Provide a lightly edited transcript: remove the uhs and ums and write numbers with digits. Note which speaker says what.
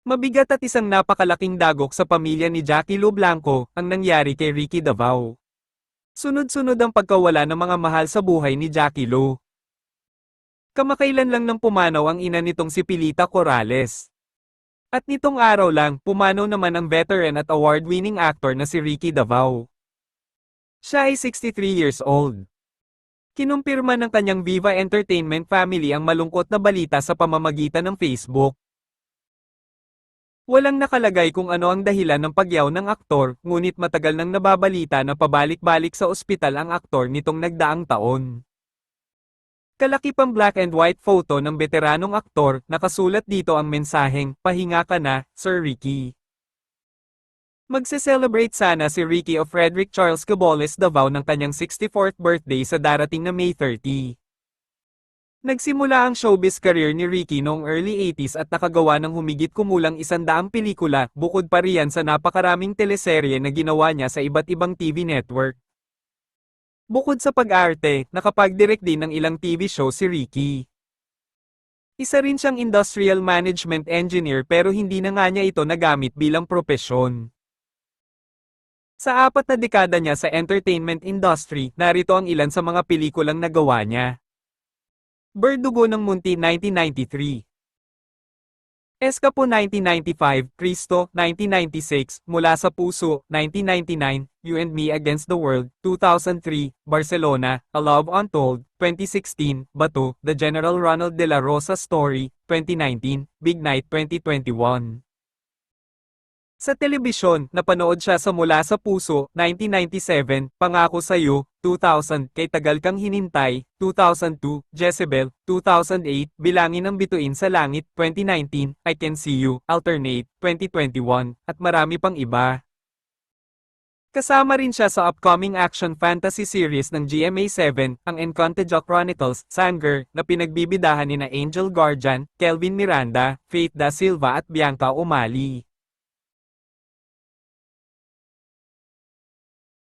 Speaker 1: Mabigat at isang napakalaking dagok sa pamilya ni Jackie Lo Blanco ang nangyari kay Ricky Davao. Sunod-sunod ang pagkawala ng mga mahal sa buhay ni Jackie Lo. Kamakailan lang nang pumanaw ang ina nitong si Pilita Corrales. At nitong araw lang, pumanaw naman ang veteran at award-winning actor na si Ricky Davao. Siya ay 63 years old. Kinumpirma ng kanyang Viva Entertainment family ang malungkot na balita sa pamamagitan ng Facebook. Walang nakalagay kung ano ang dahilan ng pagyaw ng aktor, ngunit matagal nang nababalita na pabalik-balik sa ospital ang aktor nitong nagdaang taon. Kalaki pang black and white photo ng veteranong aktor, nakasulat dito ang mensaheng, "Pahinga ka na, Sir Ricky." Magse-celebrate sana si Ricky o Frederick Charles Caboles Davao ng kanyang 64th birthday sa darating na May 30. Nagsimula ang showbiz career ni Ricky noong early 80s at nakagawa ng humigit kumulang 100 pelikula, bukod pa riyan sa napakaraming teleserye na ginawa niya sa iba't ibang TV network. Bukod sa pag-arte, nakapag-direct din ng ilang TV show si Ricky. Isa rin siyang industrial management engineer pero hindi na nga niya ito nagamit bilang propesyon. Sa 4 na dekada niya sa entertainment industry, narito ang ilan sa mga pelikulang nagawa niya. Berdugo ng Munti 1993. Escapo 1995, Cristo 1996, Mula sa Puso 1999, You and Me Against the World 2003, Barcelona, A Love Untold 2016, Bato, The General Ronald de la Rosa Story 2019, Big Night 2021. Sa telebisyon, napanood siya sa Mula sa Puso, 1997, Pangako Sa'yo, 2000, Kay Tagal Kang Hinintay, 2002, Jezebel, 2008, Bilangin ang Bituin sa Langit, 2019, I Can See You, Alternate, 2021, at marami pang iba. Kasama rin siya sa upcoming action fantasy series ng GMA7, ang Encantadia Chronicles, Sanger, na pinagbibidahan nina Angel Guardian, Kelvin Miranda, Faith Da Silva at Bianca Umali.